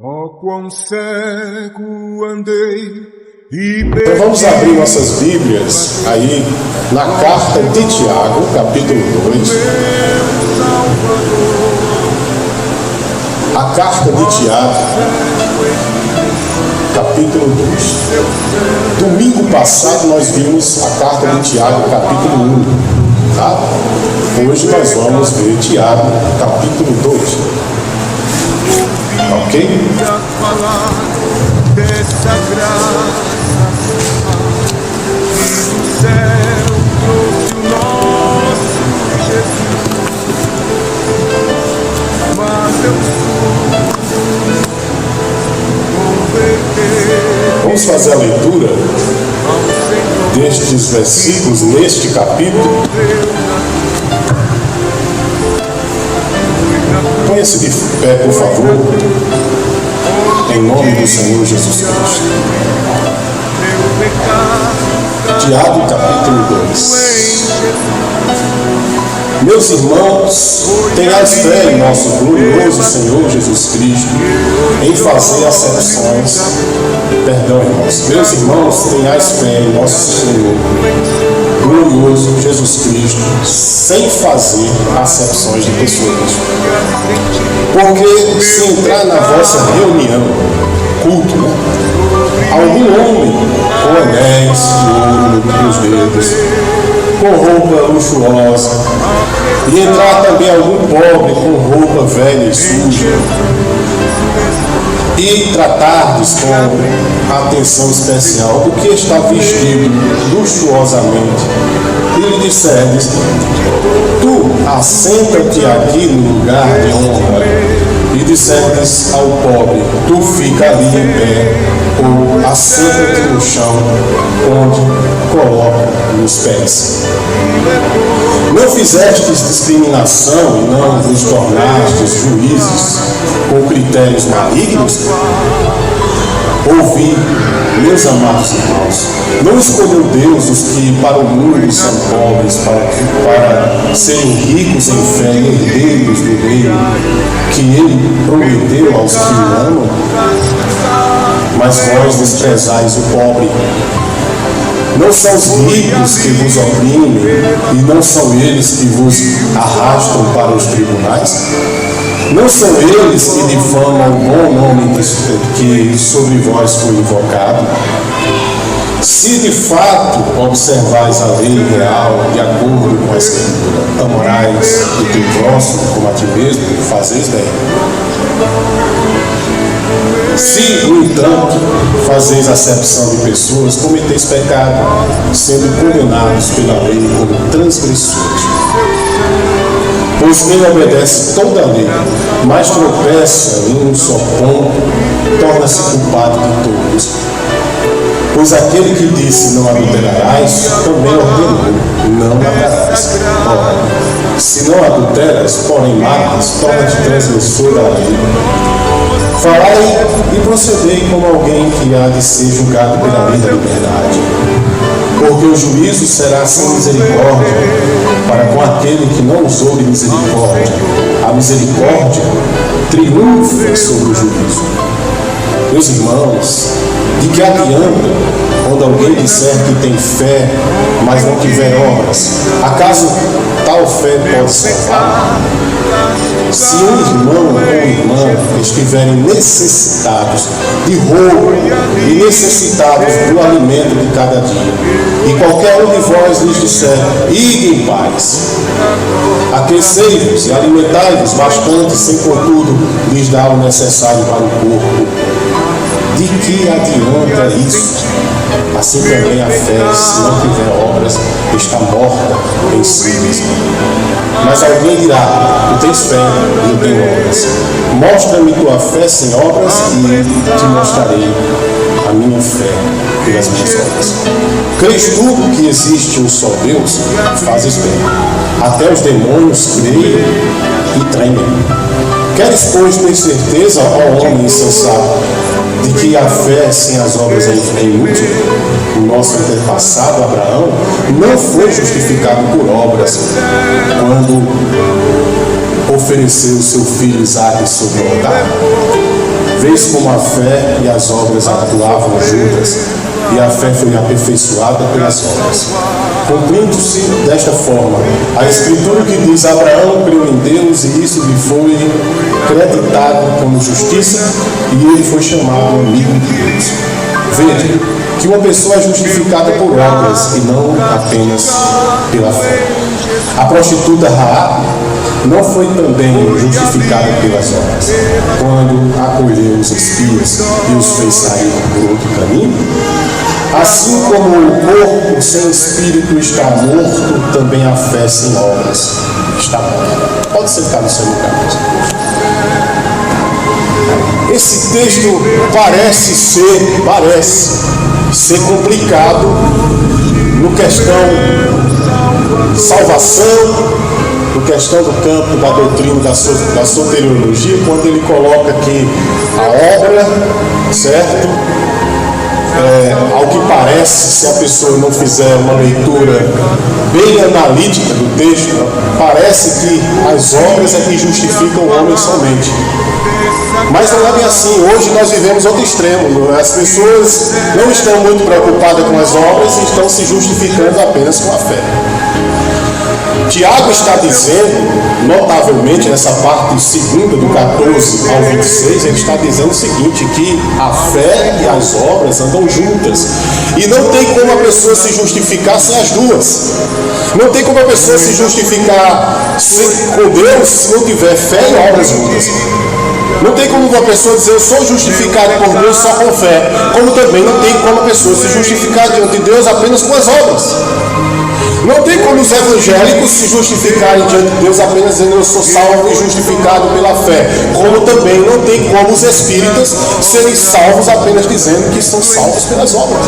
Oh, quão cego andei e Então vamos abrir nossas Bíblias aí na carta de Tiago, capítulo 2. A carta de Tiago, capítulo 2. Domingo passado nós vimos a carta de Tiago, capítulo 1. Tá? Hoje nós vamos ver Tiago, capítulo 2. Ok? dessa graça que do céu trouxe o nosso Jesus, mas eu converter. Vamos fazer a leitura destes versículos neste capítulo. Põe-se de pé, por favor, em nome do Senhor Jesus Cristo. Tiago, capítulo 2. Meus irmãos, tenhais fé em nosso glorioso Senhor Jesus Cristo, em fazer acepções. Perdão, irmãos. Meus irmãos, tenhais fé em nosso Senhor glorioso Jesus Cristo, sem fazer acepções de pessoas. Porque se entrar na vossa reunião, culto, né? Algum homem com anéis de ouro nos dedos, com roupa luxuosa, e entrar também algum pobre com roupa velha e suja, e tratar-lhes com atenção especial do que está vestido luxuosamente, e lhe disserdes: tu assenta-te aqui no lugar de honra, e disserdes ao pobre: tu fica ali em pé, ou assenta-te no chão, onde coloca os pés. Não fizestes discriminação e não vos tornastes juízes com critérios malignos? Ouvi, meus amados irmãos, não escolheu Deus os que para o mundo são pobres, para serem ricos em fé e herdeiros do reino que Ele prometeu aos que o amam? Mas vós desprezais o pobre. Não são os ricos que vos oprimem, e não são eles que vos arrastam para os tribunais? Não são eles que difamam o bom nome que sobre vós foi invocado? Se de fato observais a lei real de acordo com a Escritura, amorais o teu próximo como a ti mesmo, fazeis bem. Se, no entanto, fazeis acepção de pessoas, cometeis pecado, sendo condenados pela lei como transgressores. Pois quem obedece toda a lei, mas tropeça em um só ponto, torna-se culpado de todos. Pois aquele que disse não adulterarás, também ordenou, não matarás. Ora, se não adulteras, porém matas, torna-te transgressor da lei. Falai e procedei como alguém que há de ser julgado pela lei da liberdade. Porque o juízo será sem misericórdia para com aquele que não usou de misericórdia. A misericórdia triunfa sobre o juízo. Meus irmãos, de que adianta quando alguém disser que tem fé, mas não tiver obras? Acaso tal fé pode salvar? Se um irmão ou irmã estiverem necessitados de roupa e necessitados do alimento de cada dia, e qualquer um de vós lhes disser: ide em paz, aquecei-vos e alimentai-vos bastante, sem contudo lhes dar o necessário para o corpo, de que adianta isso? Assim também a fé, se não tiver obras, está morta em si mesma. Mas alguém dirá: tu tens fé e eu tenho obras. Mostra-me tua fé sem obras e te mostrarei a minha fé pelas minhas obras. Crês tu que existe um só Deus? Fazes bem. Até os demônios creem e tremem. Queres, pois, ter certeza, ó homem insensato, de que a fé sem as obras é inútil? O nosso antepassado Abraão não foi justificado por obras quando ofereceu seu filho Isaque sobre o altar. Vês como a fé e as obras atuavam juntas, e a fé foi aperfeiçoada pelas obras. Cumprindo-se desta forma a escritura que diz: Abraão creu em Deus e isso lhe foi creditado como justiça, e ele foi chamado amigo de Deus. Veja que uma pessoa é justificada por obras e não apenas pela fé. A prostituta Raabe não foi também justificada pelas obras quando acolheu os espias e os fez sair por outro caminho? Assim como o corpo sem espírito está morto, também a fé sem obras está morta. Pode sentar no seu lugar. Esse texto parece ser complicado no questão salvação, no questão do campo da doutrina da soteriologia, quando ele coloca que a obra, certo? Ao que parece, se a pessoa não fizer uma leitura bem analítica do texto, parece que as obras é que justificam o homem somente. Mas não é bem assim. Hoje nós vivemos outro extremo. As pessoas não estão muito preocupadas com as obras e estão se justificando apenas com a fé. Tiago está dizendo, notavelmente, nessa parte segunda, do 14 ao 26, ele está dizendo o seguinte, que a fé e as obras andam juntas. E não tem como a pessoa se justificar sem as duas. Não tem como a pessoa se justificar com Deus se não tiver fé e obras juntas. Não tem como uma pessoa dizer eu sou justificado por Deus só com fé. Como também não tem como a pessoa se justificar diante de Deus apenas com as obras. Não tem como os evangélicos se justificarem diante de Deus apenas dizendo eu sou salvo e justificado pela fé. Como também não tem como os espíritas serem salvos apenas dizendo que são salvos pelas obras.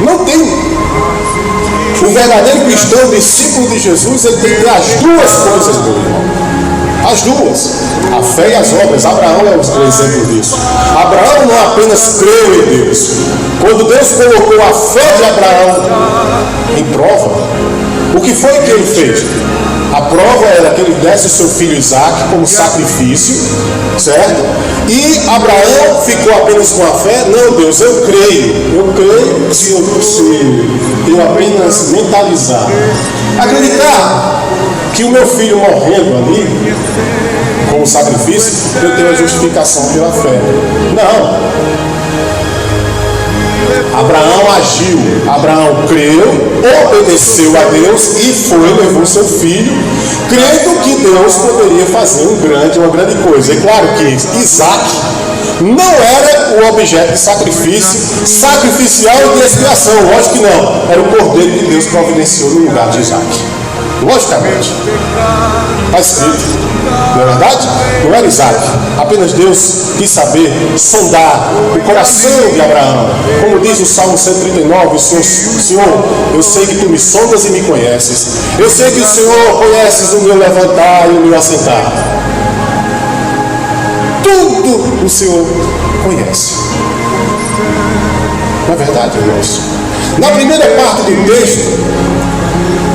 Não tem. O verdadeiro cristão, discípulo de Jesus, ele tem que ter as duas coisas, meu irmão. As duas, a fé e as obras. Abraão é o exemplo disso. Abraão não apenas creu em Deus. Quando Deus colocou a fé de Abraão em prova, o que foi que ele fez? A prova era que ele desse o seu filho Isaque como sacrifício, certo? E Abraão ficou apenas com a fé. Não, Deus, eu creio se eu apenas mentalizar, acreditar que o meu filho morrendo ali como sacrifício, eu tenho a justificação pela fé. Não. Abraão agiu, Abraão creu, obedeceu a Deus e levou seu filho, crendo que Deus poderia fazer uma grande coisa. É claro que Isaque não era o objeto de sacrifício sacrificial e de expiação, lógico que não. Era o cordeiro que Deus providenciou no lugar de Isaque. Logicamente, está escrito, não é verdade? Não era Isaque, apenas Deus quis saber, sondar o coração de Abraão. Como diz o Salmo 139, Senhor, eu sei que tu me sondas e me conheces. Eu sei que o Senhor conheces o meu levantar e o meu assentar. Tudo o Senhor conhece. Não é verdade, irmãos? Na primeira parte do texto,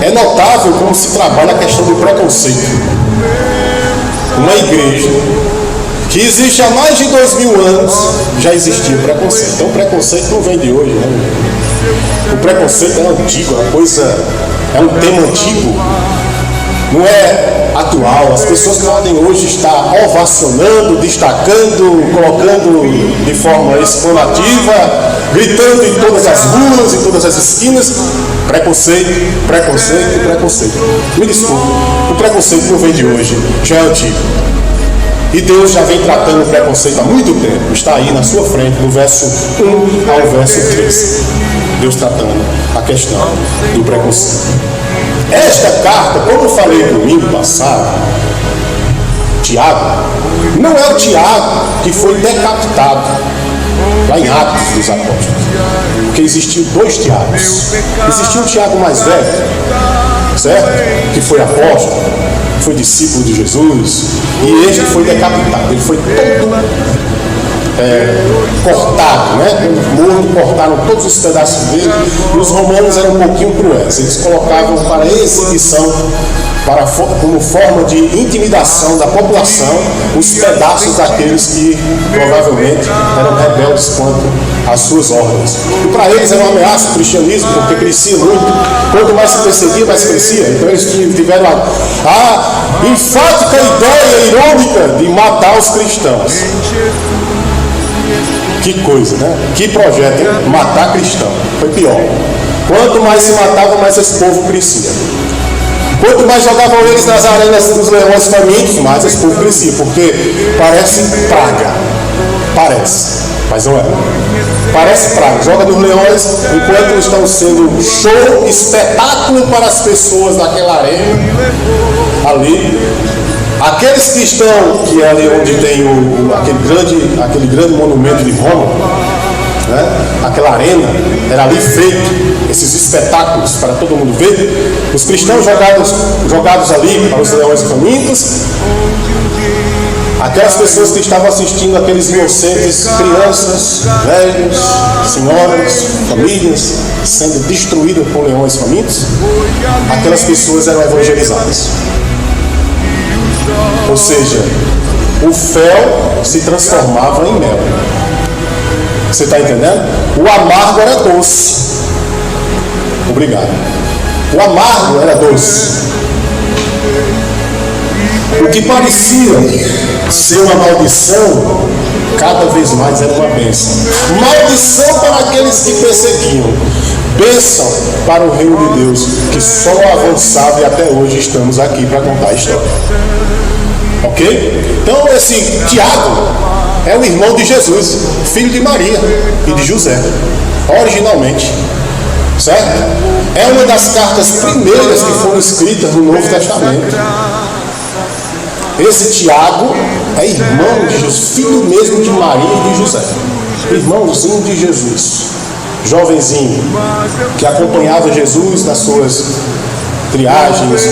é notável como se trabalha a questão do preconceito. Uma igreja que existe há mais de 2000 anos, já existia preconceito. Então o preconceito não vem de hoje, né? O preconceito é antigo, é um tema antigo, não é atual. As pessoas podem hoje estar ovacionando, destacando, colocando de forma exclamativa, gritando em todas as ruas, em todas as esquinas, preconceito, preconceito, preconceito. Me desculpe, o preconceito não vem de hoje, já é antigo. E Deus já vem tratando o preconceito há muito tempo. Está aí na sua frente, do verso 1 ao verso 3. Deus tratando a questão do preconceito. Esta carta, como eu falei no domingo passado, Tiago, não é o Tiago que foi decapitado lá em Atos dos Apóstolos, porque existiam dois Tiagos. Existia um Tiago mais velho, certo? Que foi apóstolo, foi discípulo de Jesus, e este foi decapitado. Ele foi todo cortado, né? Morto, cortaram todos os pedaços dele, e os romanos eram um pouquinho cruéis. Eles colocavam para exibição, como forma de intimidação da população, os pedaços daqueles que provavelmente eram rebeldes quanto às suas ordens. E para eles era uma ameaça o cristianismo, porque crescia muito. Quanto mais se perseguia, mais crescia. Então eles tiveram a enfática ideia irônica de matar os cristãos. Que coisa, né? Que projeto, hein? Matar cristão. Foi pior. Quanto mais se matava, mais esse povo crescia. Quanto mais jogavam eles nas arenas dos leões famintos, mais esse povo crescia, porque parece praga. Parece, mas não é. Parece praga. Joga nos leões enquanto estão sendo show, espetáculo para as pessoas daquela arena. Ali. Aqueles que estão, que é ali onde tem aquele grande monumento de Roma, né? Aquela arena, era ali feito esses espetáculos para todo mundo ver. Os cristãos jogados ali para os leões famintos, aquelas pessoas que estavam assistindo, aqueles inocentes, crianças, velhos, senhoras, famílias sendo destruídas por leões famintos, aquelas pessoas eram evangelizadas. Ou seja, o fel se transformava em mel. Você está entendendo? O amargo era doce. Obrigado. O amargo era doce. O que parecia ser uma maldição, cada vez mais era uma bênção. Maldição para aqueles que perseguiam. Bênção para o reino de Deus, que só avançava, e até hoje estamos aqui para contar a história. Ok? Então esse Tiago é o irmão de Jesus, filho de Maria e de José, originalmente. Certo? É uma das cartas primeiras que foram escritas no Novo Testamento. Esse Tiago é irmão de Jesus, filho mesmo de Maria e de José, irmãozinho de Jesus, jovenzinho, que acompanhava Jesus nas suas triagens,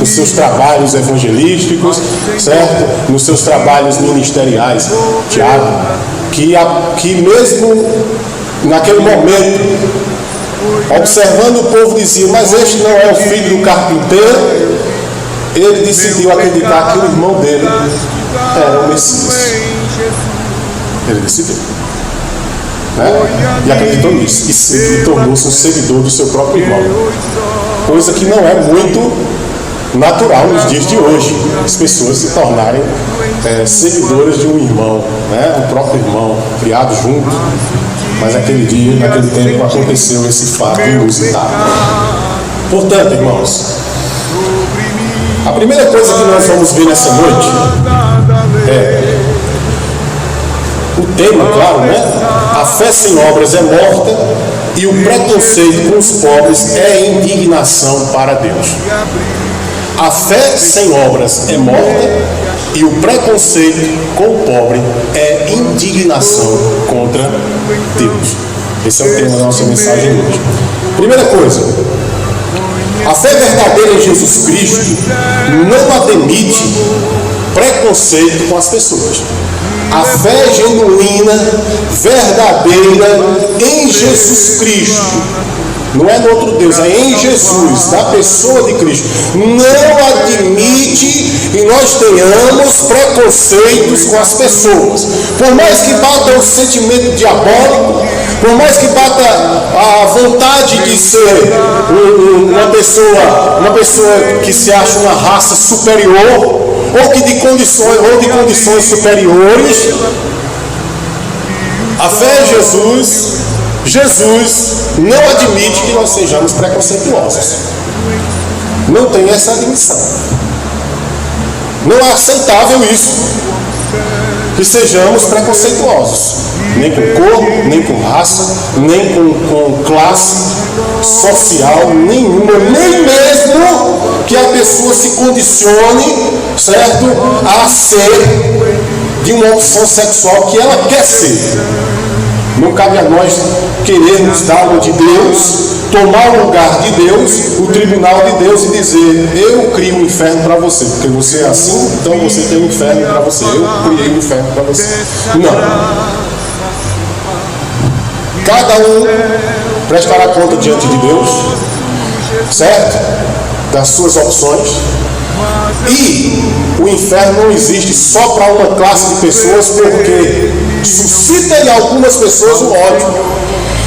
nos seus trabalhos evangelísticos, certo? Nos seus trabalhos ministeriais. Tiago, que mesmo naquele momento, observando o povo, dizia: mas este não é o filho do carpinteiro. Ele decidiu acreditar que o irmão dele era o Messias. Ele decidiu, né? E acreditou nisso, e tornou-se um seguidor do seu próprio irmão, coisa que não é muito natural nos dias de hoje, as pessoas se tornarem seguidoras de um irmão, né? Um próprio irmão, criado junto. Mas naquele tempo aconteceu esse fato inusitado. Portanto, irmãos, a primeira coisa que nós vamos ver nessa noite é o tema, claro, né? A fé sem obras é morta e o preconceito com os pobres é indignação para Deus. A fé sem obras é morta e o preconceito com o pobre é indignação contra Deus. Esse é o tema da nossa mensagem hoje. Primeira coisa, a fé verdadeira em Jesus Cristo não admite preconceito com as pessoas. A fé genuína, verdadeira em Jesus Cristo, não é no outro Deus, é em Jesus, na pessoa de Cristo, não admite que nós tenhamos preconceitos com as pessoas. Por mais que bata o sentimento diabólico, por mais que bata a vontade de ser uma pessoa que se acha uma raça superior, ou de condições superiores, a fé em Jesus não admite que nós sejamos preconceituosos. Não tem essa admissão. Não é aceitável isso, que sejamos preconceituosos, nem com cor, nem com raça, nem com classe social nenhuma, nem mesmo que a pessoa se condicione, certo, a ser de uma opção sexual que ela quer ser. Não cabe a nós querermos dar uma de Deus, tomar o lugar de Deus, o tribunal de Deus, e dizer: eu crio um inferno para você, porque você é assim, então você tem um inferno para você. Eu criei um inferno para você. Não. Cada um prestará conta diante de Deus, certo? Das suas opções. E o inferno não existe só para uma classe de pessoas, porque suscita em algumas pessoas o ódio.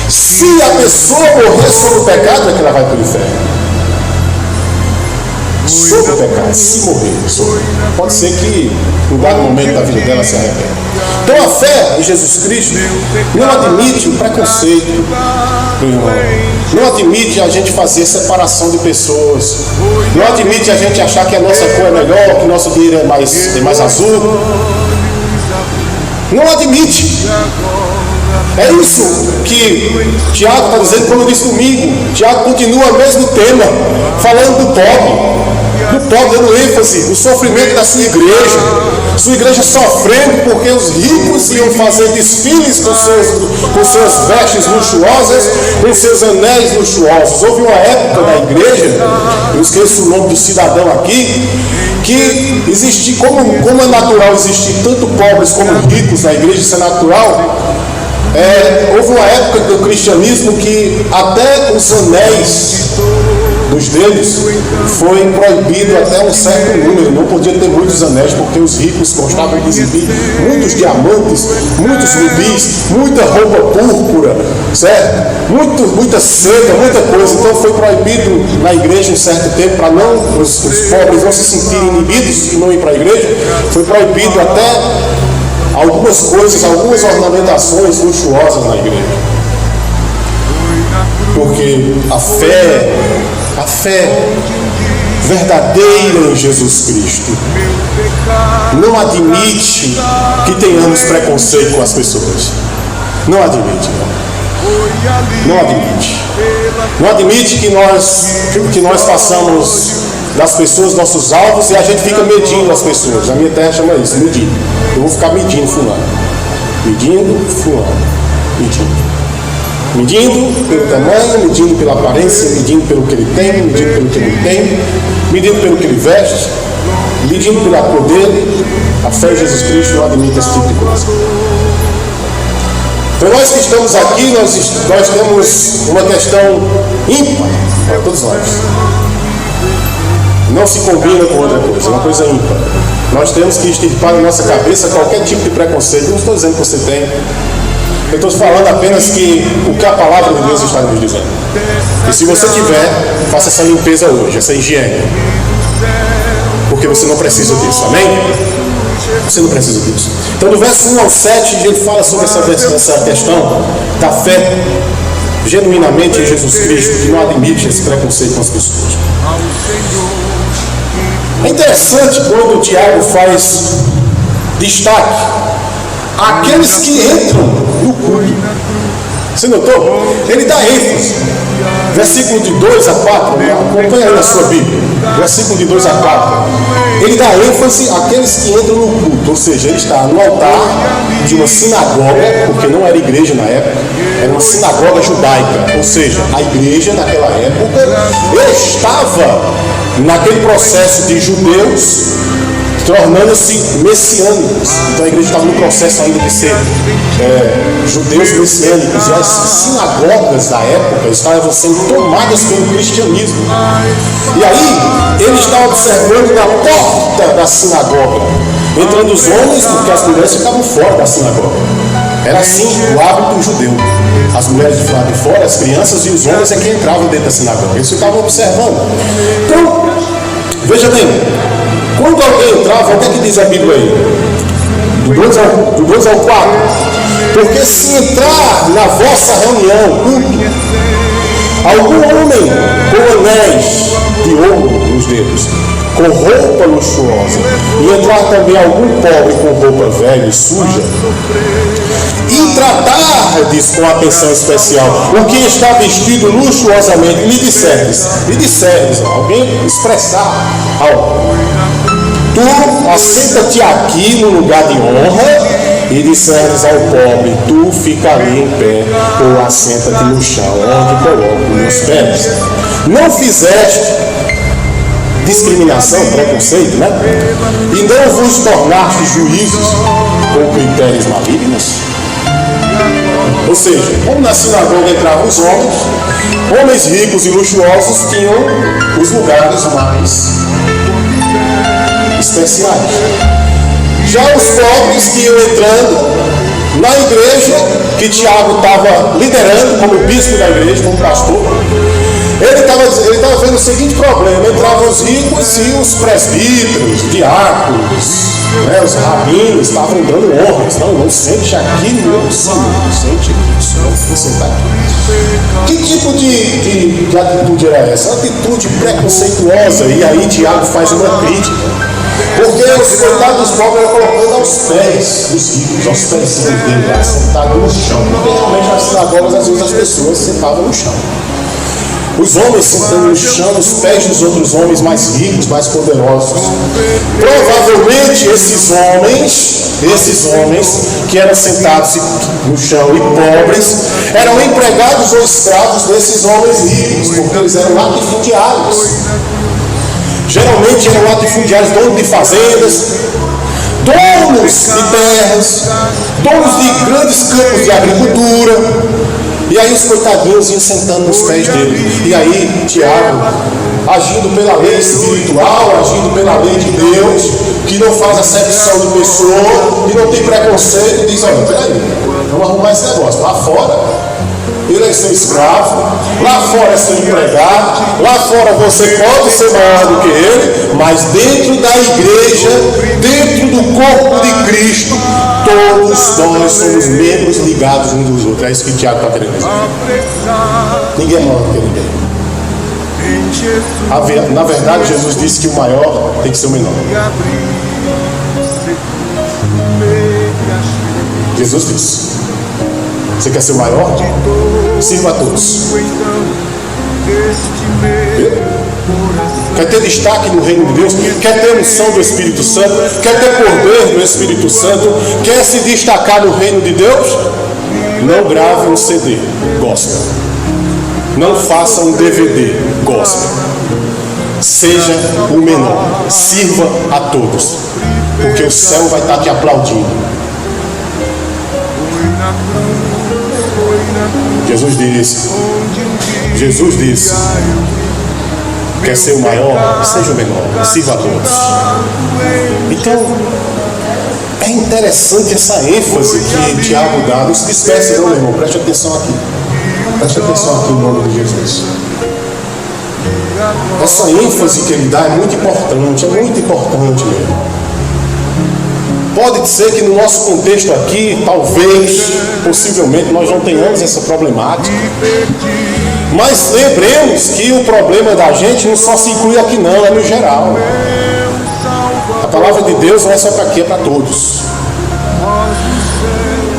Se a pessoa morrer sobre o pecado, é que ela vai para o inferno. Sobre o pecado, se morrer, pode ser que em um dado momento da vida dela se arrependa. Então a fé em Jesus Cristo não admite o preconceito, meu irmão. Não admite a gente fazer separação de pessoas. Não admite a gente achar que a nossa cor é melhor, que o nosso dinheiro é mais azul. Não admite. É isso que Tiago está dizendo quando eu disse domingo. Tiago continua o mesmo tema, falando do pobre, dando ênfase no sofrimento da sua igreja sofrendo porque os ricos iam fazer desfiles com suas vestes luxuosas, com seus anéis luxuosos. Houve uma época da igreja, eu esqueço o nome do cidadão aqui, que existia, como é natural existir tanto pobres como ricos na igreja, isso é natural. Houve uma época do cristianismo que até os anéis dos dedos foi proibido até um certo número. Não podia ter muitos anéis, porque os ricos gostavam de exibir muitos diamantes, muitos rubis, muita roupa púrpura, certo? Muita seda, muita coisa. Então foi proibido na igreja um certo tempo, para não os pobres não se sentirem inibidos e não ir para a igreja. Foi proibido até algumas coisas, algumas ornamentações luxuosas na igreja. Porque a fé verdadeira em Jesus Cristo não admite que tenhamos preconceito com as pessoas. Não admite. Não admite. Não admite que nós façamos das pessoas nossos alvos e a gente fica medindo as pessoas. A minha terra chama isso, medindo. Eu vou ficar medindo fulano. Medindo pelo tamanho, medindo pela aparência, medindo pelo que ele tem, medindo pelo que ele não tem, medindo pelo que ele veste, medindo pela cor dele. A fé em Jesus Cristo não admite esse tipo de coisa. Então nós que estamos aqui, nós temos uma questão ímpar para todos nós. Não se combina com outra coisa, é uma coisa ímpar. Nós temos que extirpar na nossa cabeça qualquer tipo de preconceito. Eu não estou dizendo que você tem. Eu estou falando apenas o que a palavra de Deus está nos dizendo. E se você tiver, faça essa limpeza hoje, essa higiene. Porque você não precisa disso, amém? Você não precisa disso. Então do verso 1 ao 7, ele fala sobre essa questão da fé genuinamente em Jesus Cristo, que não admite esse preconceito com as pessoas. É interessante quando o Tiago faz destaque àqueles que entram no culto. Você notou? Ele dá ênfase. Versículo de 2 a 4, acompanha aí na sua Bíblia. Versículo de 2 a 4. Ele dá ênfase àqueles que entram no culto, ou seja, ele está no altar de uma sinagoga, porque não era igreja na época, era uma sinagoga judaica, ou seja, a igreja naquela época estava naquele processo de judeus tornando-se messiânicos. Então a igreja estava no processo ainda de ser judeus messiânicos, e as sinagogas da época estavam sendo tomadas pelo cristianismo. E aí ele está observando na porta da sinagoga, entrando os homens, porque as mulheres ficavam fora da sinagoga. Era assim o hábito judeu. As mulheres de lado de fora, as crianças, e os homens é que entravam dentro da sinagoga. Eles ficavam observando. Então, veja bem, quando alguém entrava, o que é que diz a Bíblia aí? Do 2 ao 4. Porque se entrar na vossa reunião, algum homem com anéis de ouro nos dedos, com roupa luxuosa, e entrar também algum pobre com roupa velha e suja, e tratardes com atenção especial o que está vestido luxuosamente, lhe disserdes, alguém expressar algo. Tu assenta-te aqui no lugar de honra, E disseres ao pobre: tu fica ali em pé, ou assenta-te no chão, onde coloco meus pés. Não fizeste discriminação, preconceito, né? E não vos tornaste juízes com critérios malignos. Ou seja, como na sinagoga entravam os homens ricos e luxuosos tinham os lugares mais especiais. Já os pobres que iam entrando na igreja, que Tiago estava liderando como bispo da igreja, como pastor, ele estava vendo o seguinte problema: entravam os ricos e os presbíteros, diáconos, né, os rabinos estavam dando honras. Não sente aqui, meu senhor, sente aqui, não vou sentar aqui. Que tipo de atitude era essa? Uma atitude preconceituosa. E aí Tiago faz uma crítica, porque os coitados dos pobres eram colocando aos pés dos ricos, aos pés dele, lá, sentado no chão. Porque realmente nas sinagogas às vezes as pessoas sentavam no chão. Os homens sentando no chão, nos pés dos outros homens mais ricos, mais poderosos. Provavelmente esses homens que eram sentados no chão e pobres, eram empregados ou escravos desses homens ricos, porque eles eram latifundiários. Geralmente eram latifundiários, donos de fazendas, donos de terras, donos de grandes campos de agricultura. E aí os coitadinhos iam sentando nos pés dele. E aí Tiago, agindo pela lei espiritual, agindo pela lei de Deus, que não faz acepção de pessoa, que não tem preconceito, diz: olha, peraí, vamos arrumar esse negócio. Lá fora ele é seu escravo, lá fora é seu empregado, lá fora você pode ser maior do que ele, mas dentro da igreja, dentro do corpo de Cristo, todos nós somos membros ligados uns dos outros. É isso que o Tiago está querendo dizer. Ninguém é maior do que ninguém. Na verdade, Jesus disse que o maior tem que ser o menor. Jesus disse: você quer ser o maior? Sirva a todos. Quer ter destaque no reino de Deus? Quer ter unção do Espírito Santo? Quer ter poder do Espírito Santo? Quer se destacar no reino de Deus? Não grave um CD gospel. Não faça um DVD gospel. Seja o menor. Sirva a todos, porque o céu vai estar te aplaudindo. Jesus disse: quer ser o maior? Seja o menor, sirva a todos. Então, é interessante essa ênfase que Tiago dá. Não se disperse não, meu irmão, preste atenção aqui. Preste atenção aqui no nome de Jesus. Essa ênfase que ele dá é muito importante mesmo. Pode ser que no nosso contexto aqui, talvez, possivelmente, nós não tenhamos essa problemática. Mas lembremos que o problema da gente não só se inclui aqui não, é no geral. A palavra de Deus não é só para aqui, é para todos.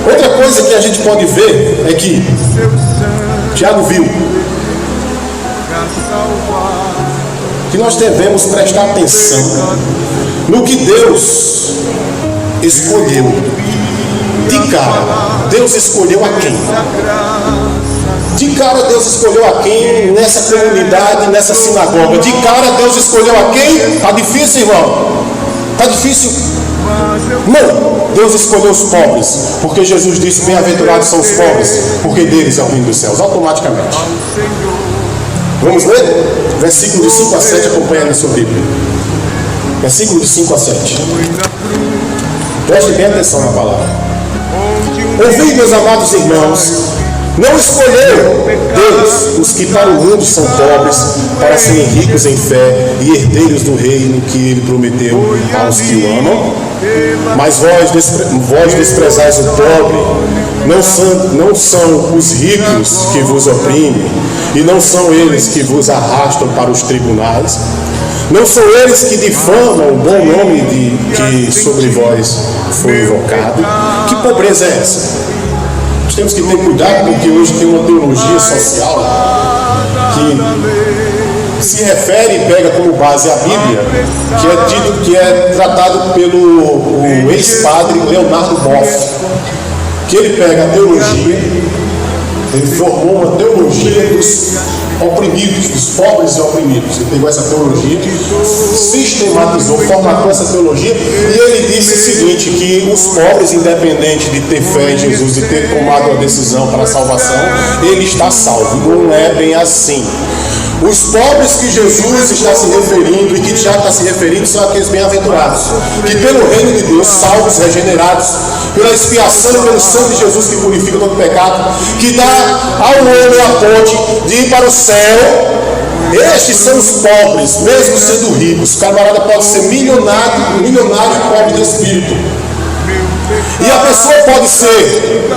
Outra coisa que a gente pode ver é que Tiago viu que nós devemos prestar atenção no que Deus escolheu. De cara, Deus escolheu a quem? De cara, Deus escolheu a quem nessa comunidade, nessa sinagoga? De cara, Deus escolheu a quem? Tá difícil, irmão? Tá difícil? Não, Deus escolheu os pobres, porque Jesus disse: bem-aventurados são os pobres, porque deles é o reino dos céus. Automaticamente. Vamos ler? Versículo de 5 a 7, acompanha na sua Bíblia. Versículo de 5 a 7. Preste bem atenção na palavra. Ouvi, meus amados irmãos, não escolheu Deus os que para o mundo são pobres, para serem ricos em fé e herdeiros do reino que ele prometeu aos que o amam? Mas vós desprezais o pobre. Não são os ricos que vos oprimem, e não são eles que vos arrastam para os tribunais. Não são eles que difamam o bom nome que sobre vós foi invocado. Que pobreza é essa? Nós temos que ter cuidado, porque hoje tem uma teologia social que se refere e pega como base a Bíblia, que é tratado pelo ex-padre Leonardo Boff, que ele pega a teologia, ele formou uma teologia dos oprimidos, dos pobres e oprimidos. Ele pegou essa teologia, sistematizou, formatou essa teologia, e ele disse o seguinte, que os pobres, independente de ter fé em Jesus e ter tomado uma decisão para a salvação, ele está salvo. Não é bem assim. Os pobres que Jesus está se referindo e que Tiago está se referindo são aqueles bem-aventurados, que pelo reino de Deus, salvos, regenerados, pela expiação e pelo sangue de Jesus que purifica todo pecado, que dá ao homem a ponte de ir para o céu. Estes são os pobres, mesmo sendo ricos. O camarada pode ser milionário e pobre de espírito. E a pessoa pode ser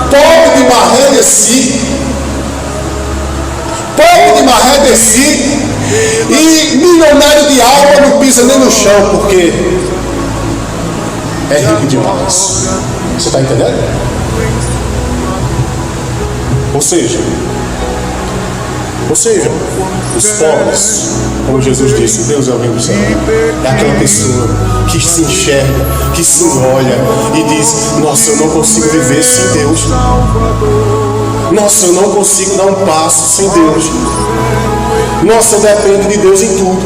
pobre de maré de si, e milionário de alma, não pisa nem no chão, porque é rico demais. Você está entendendo? Ou seja, os pobres, como Jesus disse, Deus é o reino do céu, é aquela pessoa que se enxerga, que se olha e diz: nossa, eu não consigo viver sem Deus. Nossa, eu não consigo dar um passo sem Deus. Nossa, eu dependo de Deus em tudo.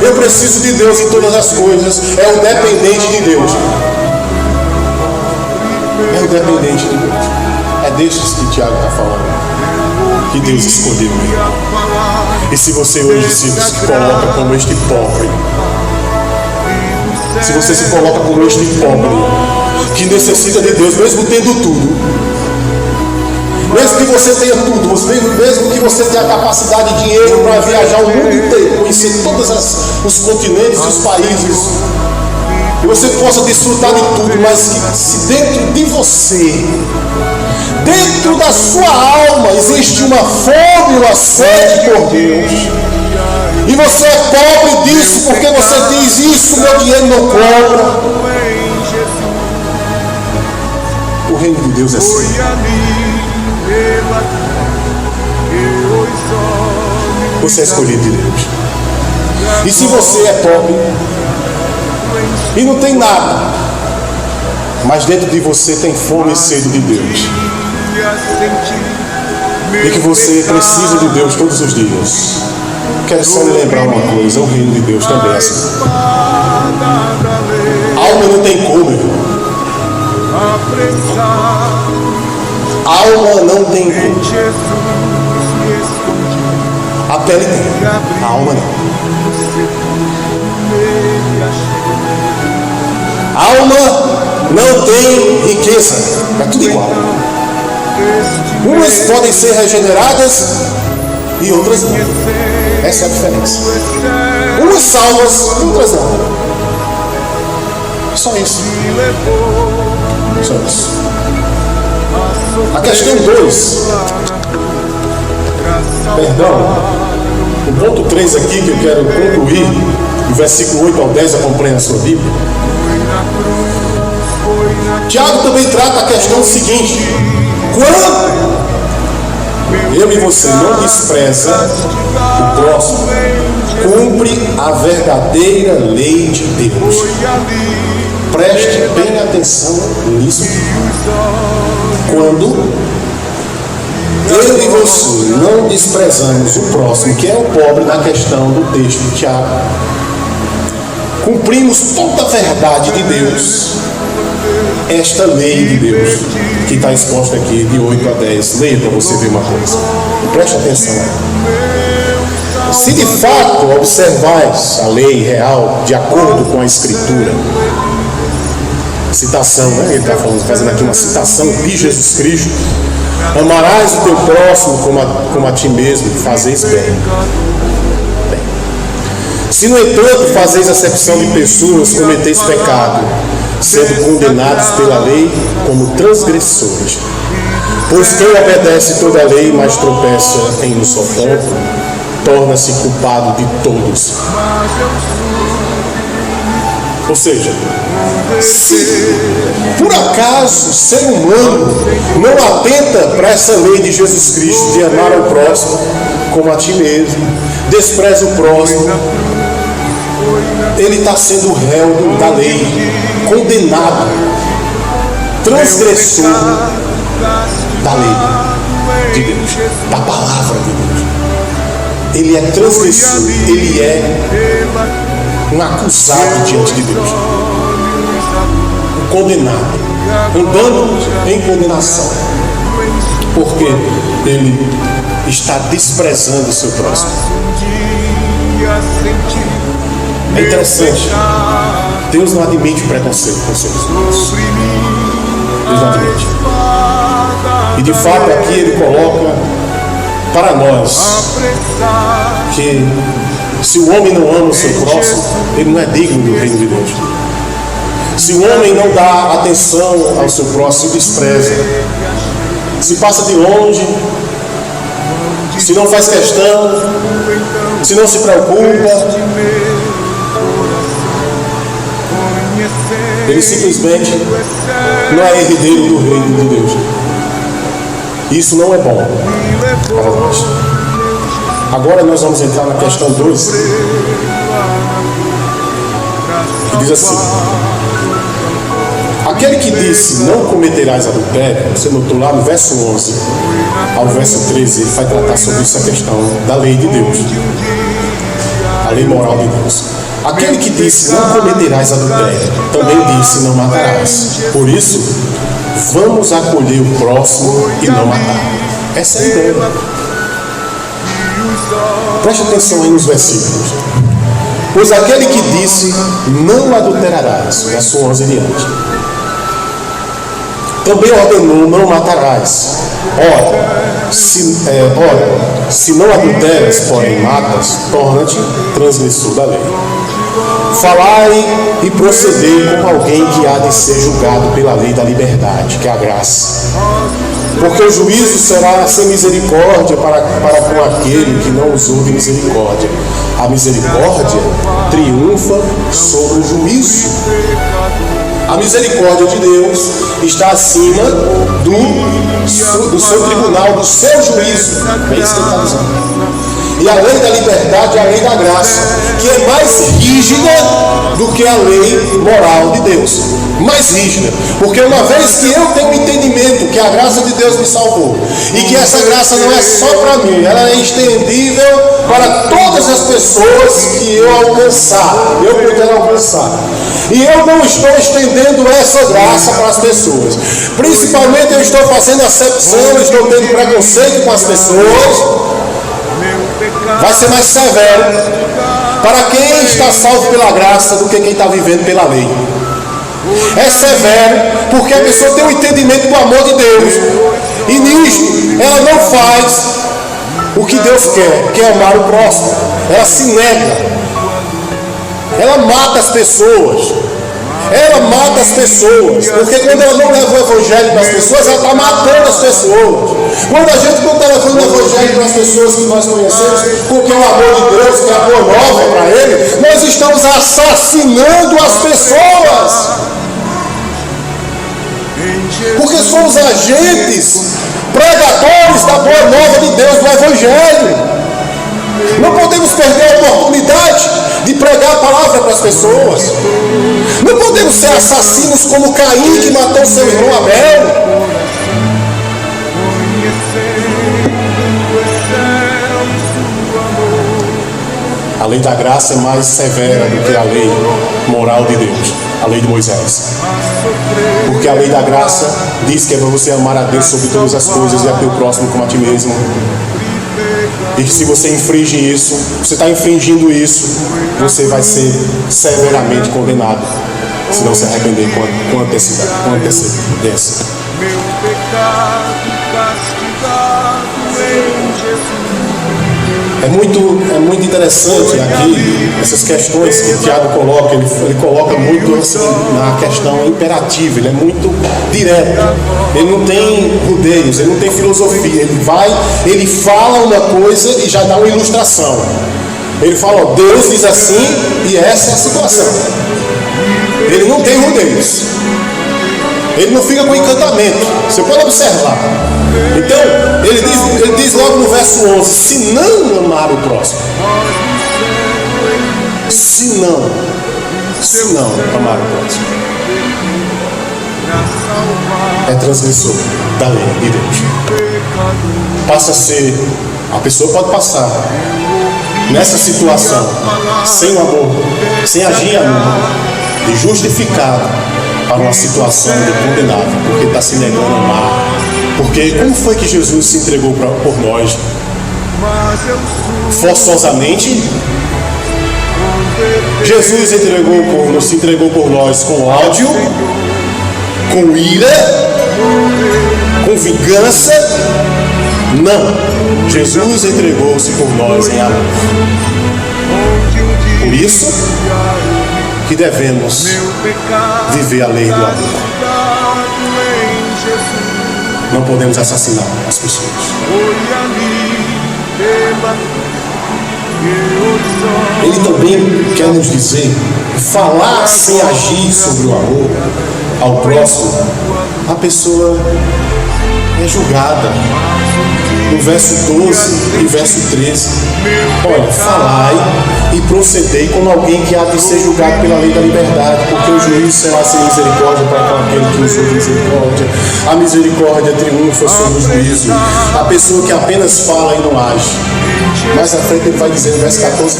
Eu preciso de Deus em todas as coisas. É o dependente de Deus. É o dependente de Deus. É destes que Tiago está falando, que Deus escolheu. E se você hoje se coloca como este pobre, se você se coloca como este pobre, que necessita de Deus, mesmo tendo tudo, mesmo que você tenha tudo, mesmo que você tenha a capacidade de dinheiro para viajar o mundo inteiro, conhecer todos os continentes e os países, e você possa desfrutar de tudo, mas que se dentro de você, dentro da sua alma, existe uma fome, uma sede por Deus, e você é pobre disso porque você diz: isso meu dinheiro não compra. O reino de Deus é assim. Você é escolhido de Deus. E se você é pobre e não tem nada, mas dentro de você tem fome e sede de Deus, e que você precisa de Deus todos os dias, quero só lhe lembrar uma coisa: o reino de Deus também é assim. A alma não tem como, irmão. A alma não tem como. A pele tem, a alma não. A alma não tem riqueza, é tudo igual. Umas podem ser regeneradas e outras não. Essa é a diferença. Umas salvas, outras não. Só isso. Só isso. A questão 2, o ponto 3 aqui que eu quero concluir, do versículo 8 ao 10, acompanha a sua Bíblia. Tiago também trata a questão seguinte: quando eu e você não despreza o próximo, cumpre a verdadeira lei de Deus. Preste bem atenção nisso. Quando eu e você não desprezamos o próximo, que é o pobre, na questão do texto de Tiago, cumprimos toda a verdade de Deus, esta lei de Deus, que está exposta aqui de 8 a 10. Leia para você ver uma coisa. Preste atenção aí. Se de fato observais a lei real de acordo com a Escritura, citação, né? Ele está fazendo aqui uma citação de Jesus Cristo: amarás o teu próximo como a ti mesmo, fazeis bem. Se no entanto fazeis acepção de pessoas, cometeis pecado, sendo condenados pela lei como transgressores. Pois quem obedece toda a lei, mas tropeça em um só ponto, torna-se culpado de todos. Ou seja, se por acaso o ser humano não atenta para essa lei de Jesus Cristo de amar ao próximo como a ti mesmo, despreza o próximo, ele está sendo réu da lei, condenado, transgressor da lei de Deus, da palavra de Deus. Ele é transgressor, ele é um acusado diante de Deus, um condenado, andando em condenação, porque ele está desprezando o seu próximo. É interessante, Deus não admite preconceito com os seres humanos. Deus não admite. E de fato aqui ele coloca para nós que se o homem não ama o seu próximo, ele não é digno do reino de Deus. Se o homem não dá atenção ao seu próximo, despreza, se passa de longe, se não faz questão, se não se preocupa, ele simplesmente não é herdeiro do reino de Deus. Isso não é bom para nós. Agora nós vamos entrar na questão 2, que diz assim: aquele que disse não cometerás adultério, você notou lá no verso 11 ao verso 13, ele vai tratar sobre essa questão da lei de Deus, a lei moral de Deus. Aquele que disse não cometerás adultério, também disse não matarás. Por isso, vamos acolher o próximo e não matar. Essa é a ideia. Preste atenção aí nos versículos. Pois aquele que disse não adulterarás, verso 11 em diante, também ordenou não matarás. Ora, se não adulteras, porém matas, torna-te transgressor da lei. Falai e procedei como alguém que há de ser julgado pela lei da liberdade, que é a graça. Porque o juízo será sem misericórdia para com aquele que não usou de misericórdia. A misericórdia triunfa sobre o juízo. A misericórdia de Deus está acima do seu tribunal, do seu juízo. É isso que ele está dizendo. E a lei da liberdade é a lei da graça, que é mais rígida do que a lei moral de Deus. Mais rígida, porque uma vez que eu tenho entendimento que a graça de Deus me salvou, e que essa graça não é só para mim, ela é estendível para todas as pessoas que eu alcançar, eu puder alcançar. E eu não estou estendendo essa graça para as pessoas. Principalmente eu estou fazendo acepção, estou tendo preconceito com as pessoas. Vai ser mais severo para quem está salvo pela graça do que quem está vivendo pela lei. É severo porque a pessoa tem um entendimento do amor de Deus, e nisto ela não faz o que Deus quer, que é amar o próximo. Ela se nega, ela mata as pessoas. Ela mata as pessoas, porque quando ela não leva o evangelho para as pessoas, ela está matando as pessoas. Quando a gente não está levando o evangelho para as pessoas que nós conhecemos, porque o amor de Deus, que é a boa nova é para ele, nós estamos assassinando as pessoas. Porque somos agentes, pregadores da boa nova de Deus, do evangelho. Não podemos perder a oportunidade de pregar a palavra para as pessoas. Não podemos ser assassinos como Caim, que matou seu irmão Abel. A lei da graça é mais severa do que a lei moral de Deus, a lei de Moisés. Porque a lei da graça diz que é para você amar a Deus sobre todas as coisas e a teu próximo como a ti mesmo. E que se você infringe isso, você está infringindo isso, você vai ser severamente condenado, se não se arrepender com antecedência. Meu pecado castigado em Jesus. É muito interessante aqui essas questões que Tiago coloca. Ele coloca muito assim, na questão imperativa. Ele é muito direto. Ele não tem rodeios, ele não tem filosofia. Ele fala uma coisa e já dá uma ilustração. Ele fala, ó, Deus diz assim e essa é a situação. Ele não tem rodeios. Ele não fica com encantamento. Você pode observar. Então, ele diz logo no verso 11: se não amar o próximo. Se não amar o próximo, é transgressor da lei de Deus. Passa a ser, a pessoa pode passar nessa situação, sem o amor, sem agir em amor, de justificado para uma situação de condenado, porque está se negando a amar. Porque como foi que Jesus se entregou por nós? Forçosamente? Jesus se entregou por nós com ódio, com ira, com vingança? Não. Jesus entregou-se por nós em amor. Por isso que devemos viver a lei do amor. Não podemos assassinar as pessoas. Ele também quer nos dizer: falar sem agir sobre o amor ao próximo, a pessoa é julgada. No verso 12 e verso 13, olha, falai e procedei como alguém que há de ser julgado pela lei da liberdade, porque o juiz será sem misericórdia para com aquele que usou misericórdia. A misericórdia triunfa sobre o juízo. A pessoa que apenas fala e não age. Mais à frente ele vai dizer no verso 14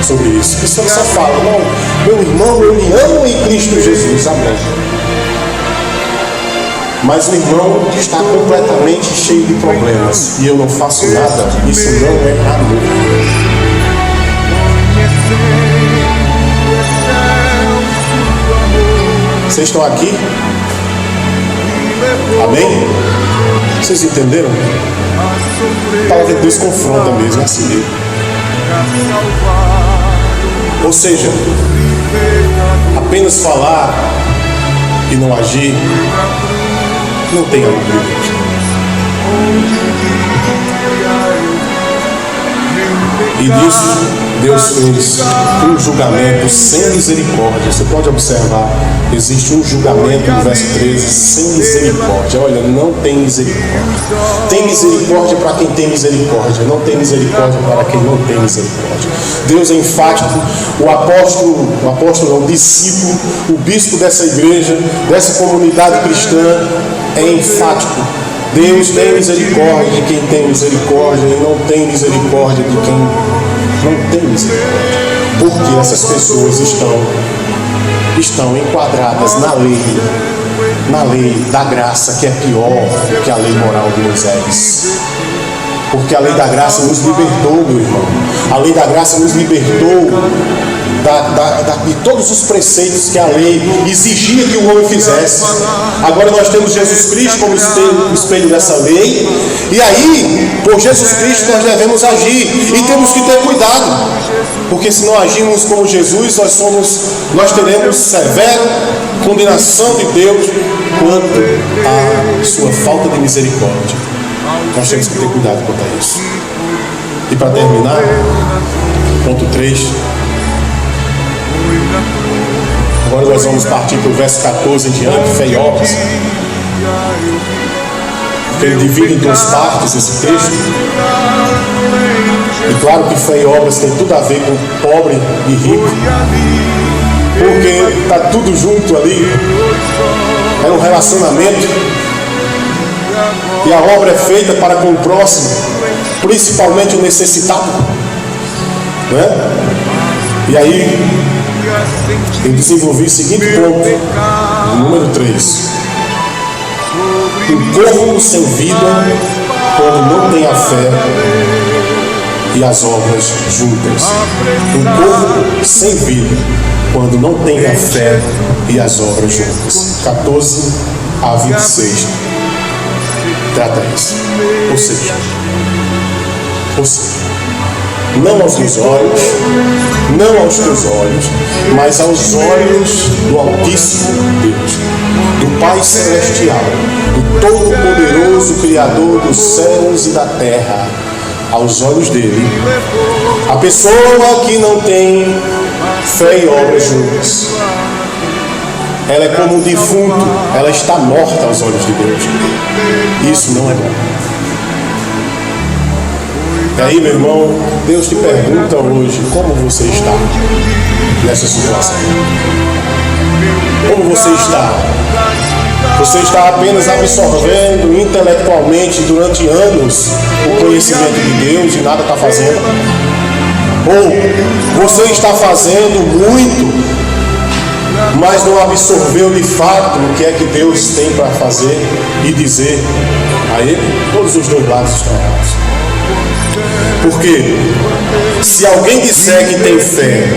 sobre isso. A pessoa só fala: não, meu irmão, eu lhe amo em Cristo Jesus, amém. Mas o irmão está completamente cheio de problemas e eu não faço nada. Isso não é amor. Vocês estão aqui? Amém? Vocês entenderam? A palavra de Deus confronta mesmo, é assim mesmo. Ou seja, apenas falar e não agir não tem amor de Deus. E nisso Deus fez um julgamento sem misericórdia. Você pode observar, existe um julgamento no verso 13 sem misericórdia. Olha, não tem misericórdia. Tem misericórdia para quem tem misericórdia, não tem misericórdia para quem não tem misericórdia. Deus é enfático. O discípulo, o bispo dessa igreja, dessa comunidade cristã, é enfático. Deus tem misericórdia de quem tem misericórdia e não tem misericórdia de quem não tem misericórdia. Porque essas pessoas estão enquadradas na lei da graça, que é pior do que a lei moral de Moisés. Porque a lei da graça nos libertou, meu irmão. A lei da graça nos libertou de todos os preceitos que a lei exigia que o homem fizesse. Agora nós temos Jesus Cristo como espelho dessa lei. E aí, por Jesus Cristo, nós devemos agir. E temos que ter cuidado. Porque se não agirmos como Jesus, nós teremos severa condenação de Deus quanto à sua falta de misericórdia. Nós temos que ter cuidado quanto a isso. E para terminar, ponto 3. Agora nós vamos partir para o verso 14 em diante, fé e obras. Porque ele divide em duas partes esse texto. E claro que fé e obras tem tudo a ver com pobre e rico. Porque está tudo junto ali. É um relacionamento. E a obra é feita para com o próximo, principalmente o necessitado, né? E aí eu desenvolvi o seguinte ponto, número 3: um corpo sem vida quando não tem a fé e as obras juntas. Um corpo sem vida quando não tem a fé e as obras juntas. 14 a 26 trata isso. Ou seja, não aos meus olhos, não aos teus olhos, mas aos olhos do Altíssimo Deus, do Pai Celestial, do Todo-Poderoso Criador dos céus e da terra. Aos olhos dele, a pessoa que não tem fé e obras juntas ela é como um defunto, ela está morta aos olhos de Deus. Isso não é bom. E aí, meu irmão, Deus te pergunta hoje, como você está nessa situação? Como você está? Você está apenas absorvendo intelectualmente durante anos o conhecimento de Deus e nada está fazendo? Ou você está fazendo muito, mas não absorveu de fato o que é que Deus tem para fazer e dizer a Ele? Todos os dois lados estão errados. Porque se alguém disser que tem fé,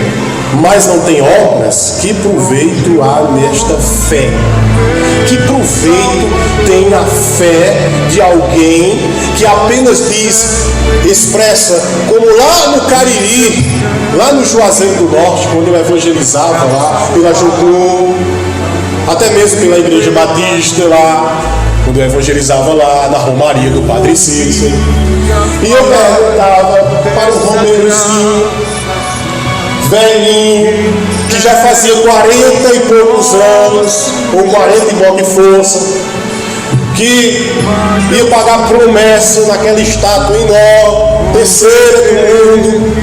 mas não tem obras, que proveito há nesta fé? Que proveito tem a fé de alguém que apenas diz, expressa, como lá no Cariri, lá no Juazeiro do Norte, quando eu evangelizava lá pela Jocum, até mesmo pela Igreja Batista lá, quando eu evangelizava lá na Romaria do Padre Cícero, e eu perguntava para o Romeirozinho, velhinho, que já fazia 40 e poucos anos, ou 40 e pouca força, que ia pagar promessa naquela estátua enorme, terceira do mundo.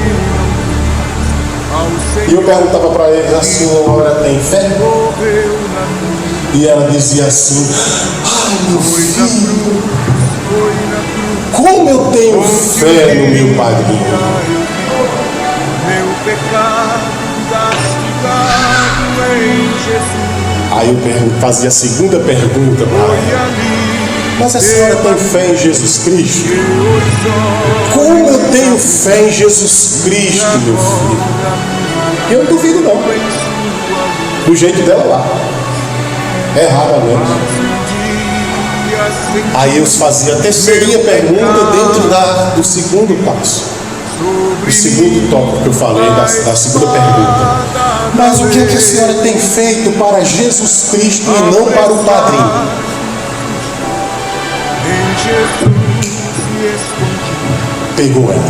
E eu perguntava para ele, a senhora tem fé? E ela dizia assim, ai meu filho, como eu tenho fé no meu padrinho. Aí eu fazia a segunda pergunta para ela, mas a senhora tem fé em Jesus Cristo? Como eu tenho fé em Jesus Cristo, meu filho? Eu não duvido não, do jeito dela lá, erradamente. Aí eu fazia a terceirinha pergunta dentro do segundo passo, o segundo tópico que eu falei, da segunda pergunta. Mas o que é que a senhora tem feito para Jesus Cristo e não para o padrinho? Pegou ela.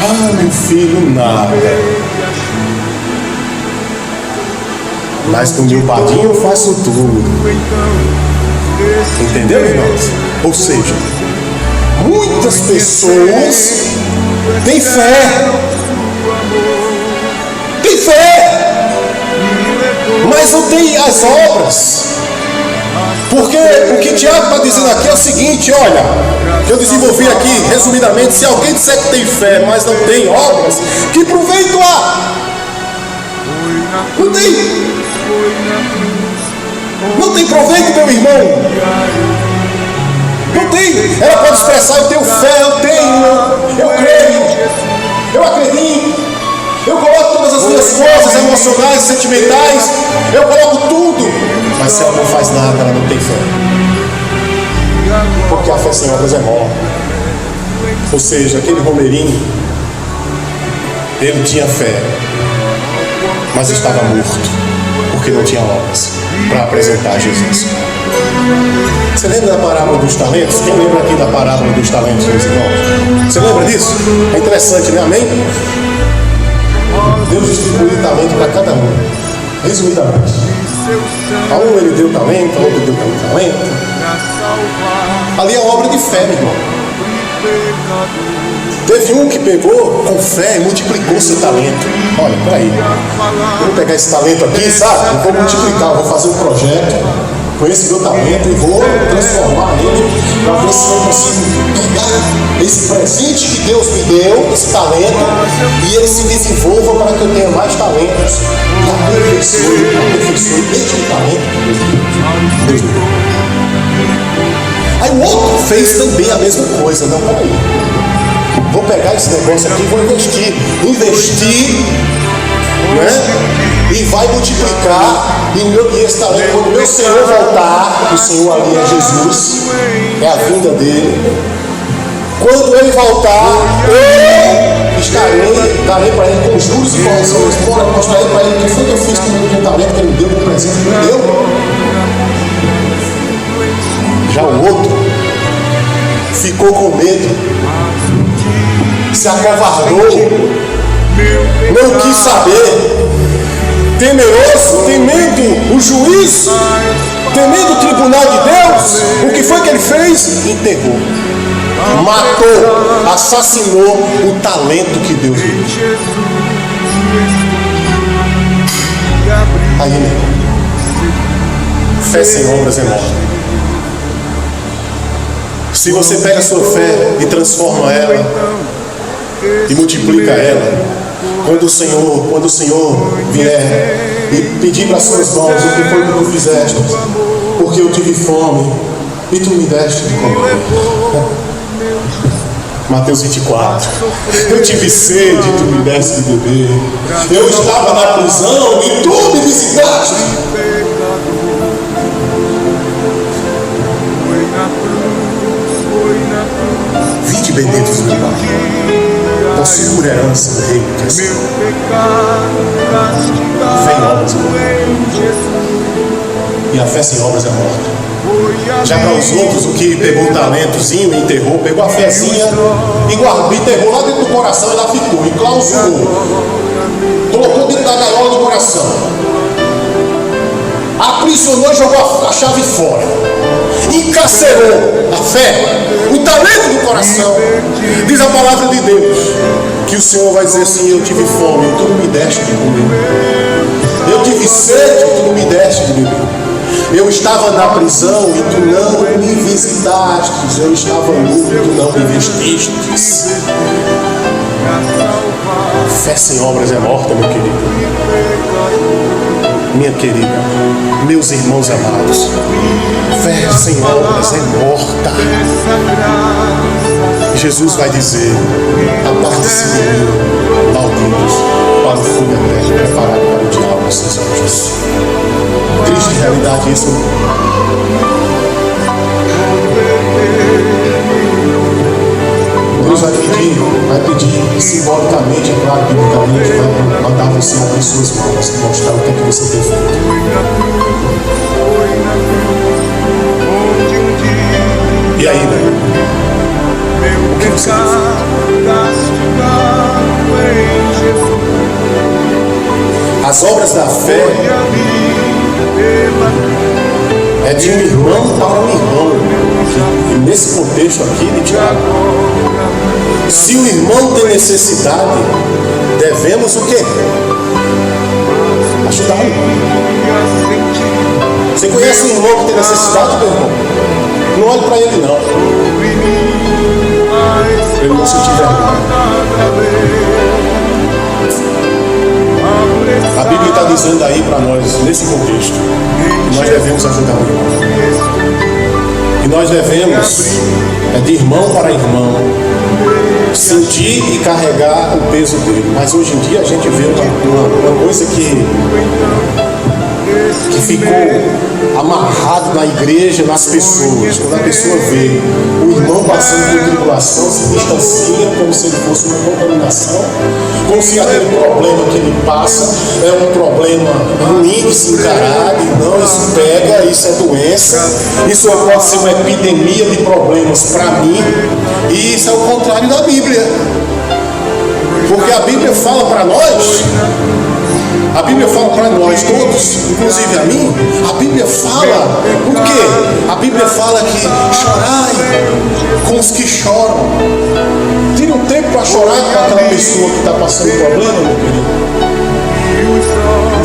Ah, meu filho, nada. Mas com o meu padrinho eu faço tudo. Entendeu, irmãos? Ou seja, muitas pessoas têm fé. Tem fé, mas não tem as obras. Porque o que Tiago está dizendo aqui é o seguinte, olha, que eu desenvolvi aqui resumidamente, se alguém disser que tem fé, mas não tem obras, que proveito há? Não tem. Não tem proveito, meu irmão. Não tem. Ela pode expressar, eu tenho fé, eu tenho, eu creio, eu acredito. Eu coloco todas as minhas forças emocionais, sentimentais, eu coloco tudo. Mas se ela não faz nada, ela não tem fé. Porque a fé sem obras é morta. Ou seja, aquele Romeirinho, ele tinha fé, mas estava morto, porque não tinha obras para apresentar Jesus. Você lembra da parábola dos talentos? Quem lembra aqui da parábola dos talentos, meus irmãos? Você lembra disso? É interessante, né? Amém? Deus distribuiu talento para cada um, resumidamente. A um ele deu talento, a outro deu talento. Ali é obra de fé, meu irmão. Teve um que pegou com fé e multiplicou seu talento. Olha, peraí, eu vou pegar esse talento aqui, sabe? Eu vou multiplicar, eu vou fazer um projeto com esse meu talento e vou transformar ele para ver se eu consigo pegar esse presente que Deus me deu, esse talento, e ele se desenvolva para que eu tenha mais talentos e aperfeiçoe este talento que Deus me deu. Aí o outro fez também a mesma coisa. Não, peraí, vou pegar esse negócio aqui e vou investir, né? E vai multiplicar, e esse talento, quando o meu Senhor voltar, o Senhor ali é Jesus, é a vinda dele. Quando ele voltar, eu darei para ele com juros e correções, mostrarei para ele o que foi que eu fiz com o meu talento que ele me deu, com o presente que ele me deu. Já o outro ficou com medo, se acovardou, não quis saber, temeroso, temendo o juiz, temendo o tribunal de Deus, o que foi que ele fez? Enterrou, matou, assassinou o talento que Deus lhe deu. Aí, meu irmão, fé sem obras é morta. Se você pega a sua fé e transforma ela e multiplica ela, quando o Senhor vier e pedir para as suas mãos o que foi que tu fizeste, porque eu tive fome e tu me deste de comer. Mateus 24. Eu tive sede e tu me deste de beber. Eu estava na prisão e tu me visitaste. Vinde benditos do Pai, possui por herança o reino que é seu. Fé em obras é morta. E a fé sem obras é morta. Já para os outros, o que pegou o talentozinho e enterrou, pegou a fezinha e guardou, enterrou lá dentro do coração e lá ficou, e clausurou, colocou dentro da gaiola do coração, aprisionou e jogou a chave fora, encarcerou a fé, o talento do coração. Diz a palavra de Deus que o Senhor vai dizer assim: eu tive fome e tu não me deste de comer, eu tive sede e tu não me deste de beber, eu estava na prisão e tu não me visitastes, eu estava nu e tu não me vestistes. Fé sem obras é morta, meu querido, minha querida, meus irmãos amados. Fé sem obras é morta. Jesus vai dizer: aparte-se de mim, malditos, para o fogo eterno preparado para o diabo e seus anjos. Triste realidade isso. Deus vai pedir simbolicamente, é claro, biblicamente, vai mandar você abrir suas mãos e mostrar o que é que você tem feito. E aí, né? O que você tem feito? As obras da fé é de um irmão para um irmão. E nesse contexto aqui de Tiago, se o irmão tem necessidade, devemos o quê? Ajudá-lo. Você conhece um irmão que tem necessidade, meu irmão? Não olhe para ele, não. Ele não sentir vergonha. A Bíblia está dizendo aí para nós, nesse contexto, que nós devemos ajudar o irmão. E nós devemos, de irmão para irmão, sentir e carregar o peso dele. Mas hoje em dia a gente vê uma coisa que ficou amarrado na igreja, nas pessoas. Quando a pessoa vê o irmão passando por tribulação, se distancia como se ele fosse uma contaminação, como se aquele problema que ele passa é um problema ruim de se encarar. E não, isso pega, isso é doença, isso pode ser uma epidemia de problemas para mim. E isso é o contrário da Bíblia, porque a Bíblia fala para nós. A Bíblia fala para nós todos, inclusive a mim, a Bíblia fala, por quê? A Bíblia fala que chorai com os que choram. Tira um tempo para chorar com aquela pessoa que está passando problema, meu querido.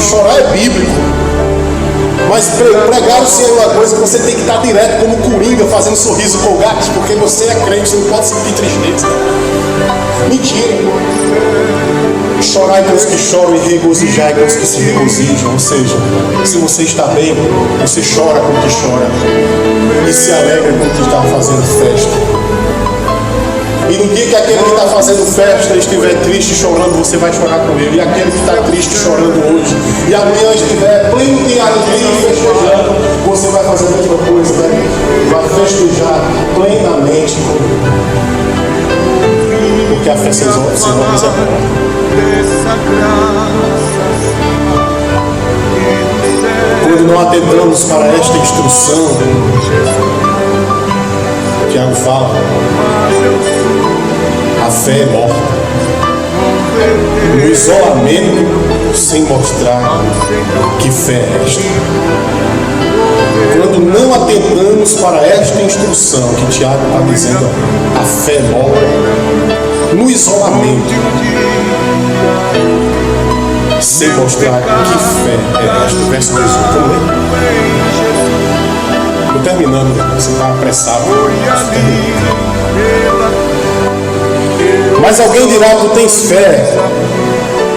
Chorar é bíblico. Mas pregar o Senhor é uma coisa que você tem que estar direto como coringa, fazendo sorriso com gatos, porque você é crente, você não pode sentir tristeza. Mentira. Chorai com os que choram e regozijai com os que se regozijam. Ou seja, se você está bem, você chora com o que chora e se alegra com o que está fazendo festa. E no dia que aquele que está fazendo festa estiver triste chorando, você vai chorar com ele. E aquele que está triste chorando hoje e amanhã estiver pleno de alegria e festejando, você vai fazer a mesma coisa, né? Vai festejar plenamente com ele. Porque a fé sem obras é morta. Quando não atentamos para esta instrução, Tiago fala, a fé é morta. no isolamento, sem mostrar que fé é esta. Quando não atentamos para esta instrução que Tiago está dizendo, a fé morre no isolamento, sem mostrar que fé é esta. Verso 18, vamos ler. Estou terminando, você está apressado. Mas alguém dirá: tu tens fé,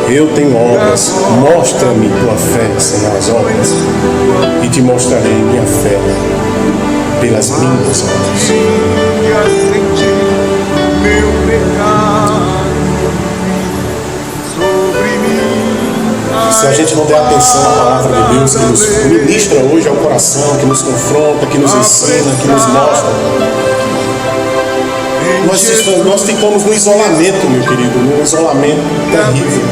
eu tenho obras. Mostra-me tua fé sem as obras, e te mostrarei minha fé pelas minhas obras. Se a gente não der atenção à palavra de Deus que nos ministra hoje ao coração, que nos confronta, que nos ensina, que nos mostra, nós ficamos no isolamento, meu querido, num isolamento terrível.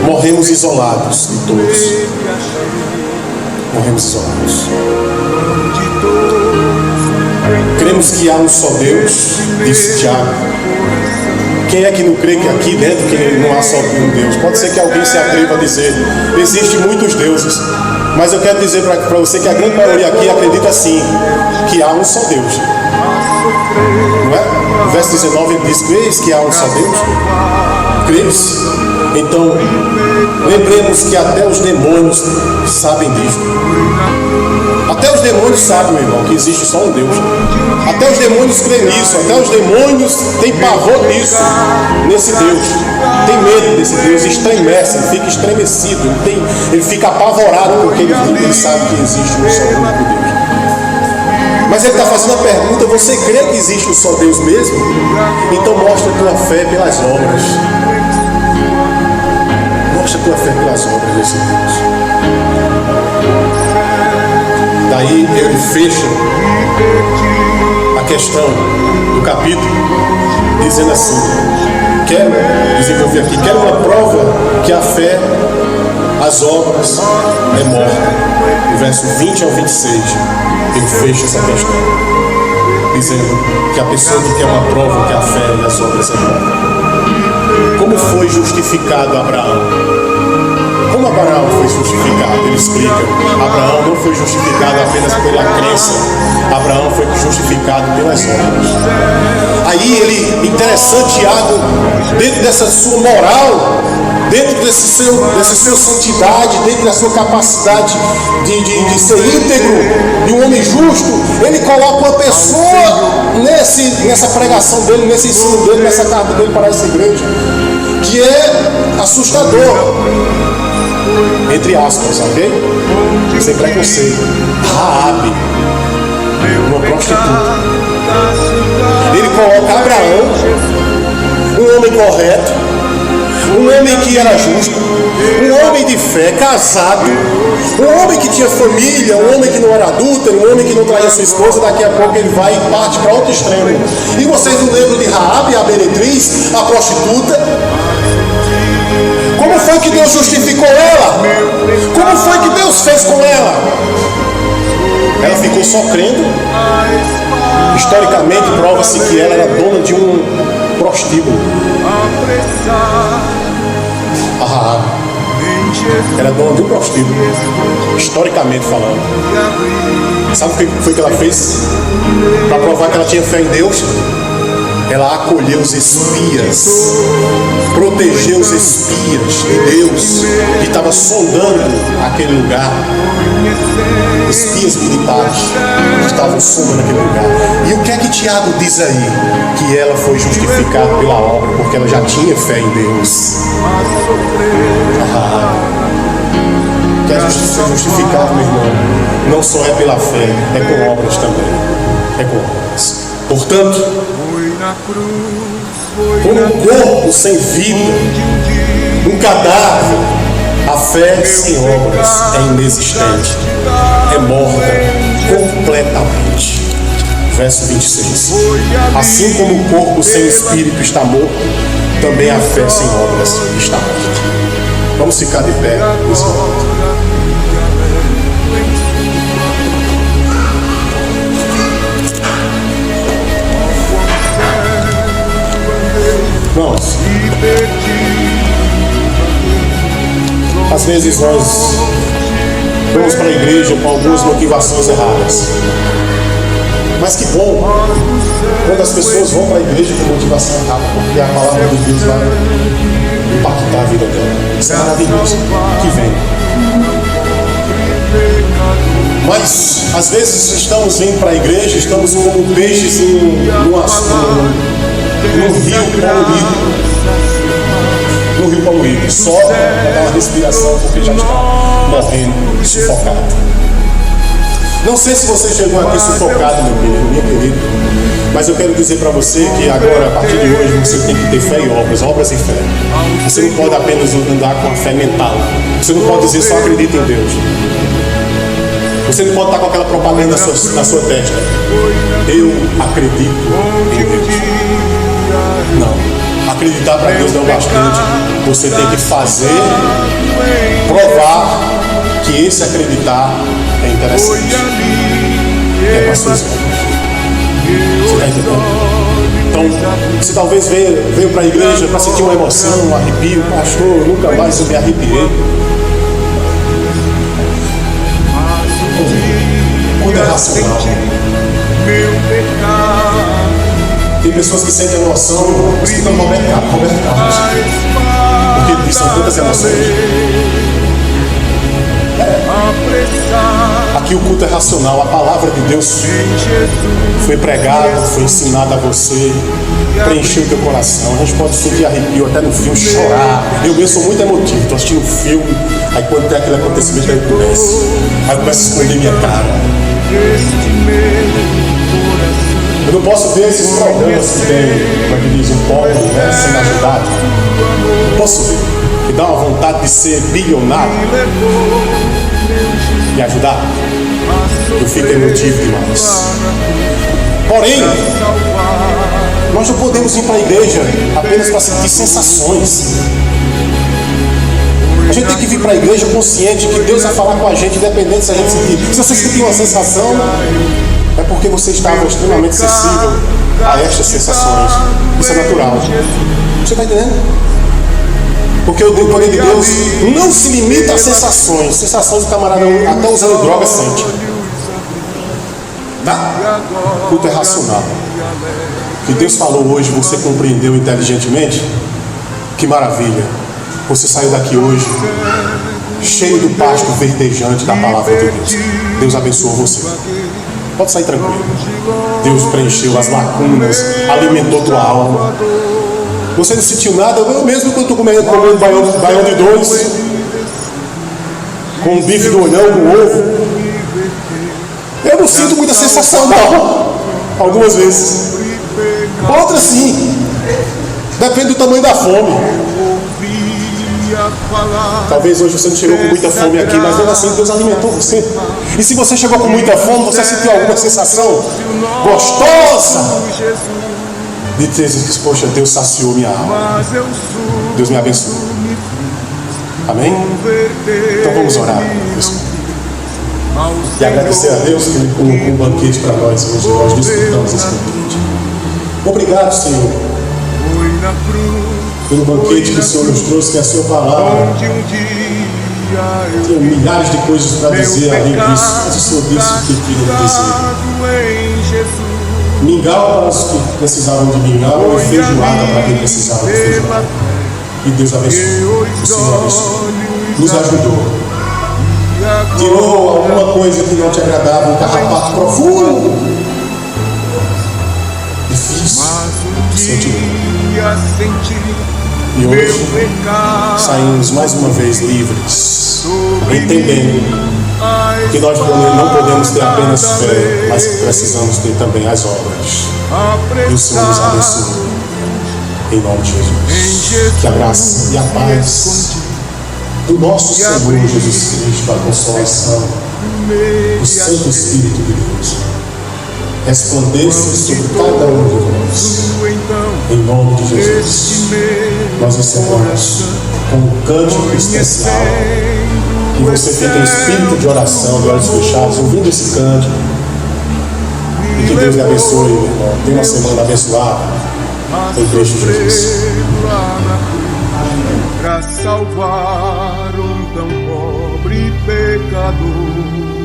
Morremos isolados de todos. Morremos isolados. Cremos que há um só Deus, disse Tiago. Quem é que não crê que aqui dentro que não há só um Deus? Pode ser que alguém se atreva a dizer: existem muitos deuses. Mas eu quero dizer para você que a grande maioria aqui acredita sim, que há um só Deus. Não é? No verso 19 ele diz: creis que há um só Deus? Creis? Então, lembremos que até os demônios sabem disso. Até os demônios sabem, meu irmão, que existe só um Deus. Até os demônios creem nisso. Até os demônios têm pavor disso, nesse Deus. Tem medo desse Deus, estremece, ele fica estremecido, ele fica apavorado porque ele sabe que existe um só único Deus. Mas ele está fazendo a pergunta: você crê que existe um só Deus mesmo? Então mostra a tua fé pelas obras. Mostra a tua fé pelas obras desse Deus. Daí ele fecha a questão do capítulo dizendo assim: quero desenvolver aqui, quero uma prova que a fé, as obras, é morta. No verso 20 ao 26 ele fecha essa questão dizendo que a pessoa que quer uma prova que a fé e as obras é morta. Como foi justificado Abraão? Como Abraão foi justificado? Ele explica: Abraão não foi justificado apenas pela crença, Abraão foi justificado pelas obras. Aí ele, interessante, Tiago, dentro dessa sua moral, dentro dessa sua santidade, dentro da sua capacidade de ser íntegro, de um homem justo, ele coloca uma pessoa nessa pregação dele, nesse ensino dele, nessa carta dele para essa igreja, que é assustador, entre aspas, ok? Sem preconceito. Raabe, uma prostituta. Ele coloca Abraão, um homem correto, um homem que era justo, um homem de fé, casado, um homem que tinha família, um homem que não era adúltero, um homem que não traía sua esposa. Daqui a pouco ele vai e parte para outro extremo. E vocês não lembram de Raabe, a meretriz, a prostituta? Como foi que Deus justificou ela? Como foi que Deus fez com ela? Ela ficou só crendo. Historicamente prova-se que ela era dona de um prostíbulo. A Raabe era dona de um prostíbulo, historicamente falando. Sabe o que foi que ela fez? Para provar que ela tinha fé em Deus, ela acolheu os espias, protegeu os espias de Deus que estavam sondando aquele lugar. Espias militares que estavam sondando aquele lugar. E o que é que Tiago diz aí? Que ela foi justificada pela obra, porque ela já tinha fé em Deus. Quer ser justificado, meu irmão? Não só é pela fé, é com obras também. É com obras. Portanto, como um corpo sem vida, um cadáver, a fé sem obras é inexistente, é morta completamente. Verso 26. Assim como o corpo sem espírito está morto, também a fé sem obras está morta. Vamos ficar de pé nesse momento. Irmãos, vezes nós vamos para a igreja com algumas motivações erradas. Mas que bom quando as pessoas vão para a igreja com motivação errada, porque a palavra de Deus vai impactar a vida dela. Isso é maravilhoso. Que vem. Mas às vezes estamos vindo para a igreja, estamos como peixes num rio poluído. Só dá uma respiração porque já está morrendo, sufocado. Não sei se você chegou aqui sufocado, meu querido, mas eu quero dizer para você que agora, a partir de hoje, você tem que ter fé e obras e fé. Você não pode apenas andar com a fé mental. Você não pode dizer só acredita em Deus. Você não pode estar com aquela propaganda na sua testa. Eu acredito em Deus. Não. Acreditar para Deus não é o bastante. Você tem que fazer, provar que esse acreditar é interessante. É com as suas obras. Você está entendendo? Então, você talvez veio para a igreja para sentir uma emoção, um arrepio. Pastor, nunca mais eu me arrepiei. Quando é racional. Tem pessoas que sentem emoção, escutando Roberto Carlos. Porque são tantas emoções. Aqui o culto é racional, a palavra de Deus foi pregada, foi ensinada a você, preencheu o teu coração. A gente pode sentir arrepio até no filme, chorar. Eu mesmo sou muito emotivo, estou assistindo um filme, aí quando tem aquele acontecimento, aí eu começo a esconder minha cara. Eu não posso ver esses problemas que tem, como é que diz, um pobre, né, sendo ajudado. Não posso ver. Me dá uma vontade de ser bilionário e ajudar. Eu fico emotivo demais. Porém, nós não podemos ir para a igreja apenas para sentir sensações. A gente tem que vir para a igreja consciente que Deus vai falar com a gente, independente se a gente sentir. Se você sentir uma sensação, é porque você estava extremamente sensível a estas sensações. Isso é natural. Você está entendendo? Porque o poder de Deus não se limita a sensações. Sensações do camarada até usando droga sente. Tá? O culto é racional. O que Deus falou hoje, você compreendeu inteligentemente? Que maravilha. Você saiu daqui hoje cheio do pasto verdejante da palavra de Deus. Deus abençoe você. Pode sair tranquilo. Deus preencheu as lacunas, alimentou tua alma. Você não sentiu nada? Eu mesmo quando estou comendo baião de dois, com um bife do olhão, com ovo, eu não sinto muita sensação não. Algumas vezes. Outras sim. Depende do tamanho da fome. Talvez hoje você não chegou com muita fome aqui, mas ainda assim Deus alimentou você. E se você chegou com muita fome, você sentiu alguma sensação gostosa de ter dito, poxa, Deus saciou minha alma. Deus me abençoe. Amém? Então vamos orar, pessoal. E agradecer a Deus que Ele colocou um banquete para nós hoje. Nós desfrutamos esse banquete. Obrigado, Senhor, pelo banquete que o Senhor nos trouxe, que é a sua palavra. Tenho milhares de coisas para dizer além disso, mas o Senhor disse o que queria dizer. Mingau para os que precisavam de mingau e feijoada para quem precisava de feijoada. E Deus abençoe. O Senhor abençoe. Nos ajudou. Tirou alguma coisa que não te agradava, um carrapato profundo. Difícil. O Senhor tirou. E hoje saímos mais uma vez livres, entendendo que nós não podemos ter apenas fé, mas precisamos ter também as obras. E o Senhor nos abençoe. Em nome de Jesus. Que a graça e a paz do nosso Senhor Jesus Cristo, a consolação do Santo Espírito de Deus, resplandeça sobre cada um de nós. Em nome de Jesus. Nós encerramos com um cântico especial. E você fica em espírito de oração, de olhos fechados, ouvindo esse cântico. E que Deus lhe abençoe, meu irmão. Tenha uma semana abençoada em Cristo Jesus. Para salvar tão pobre pecador.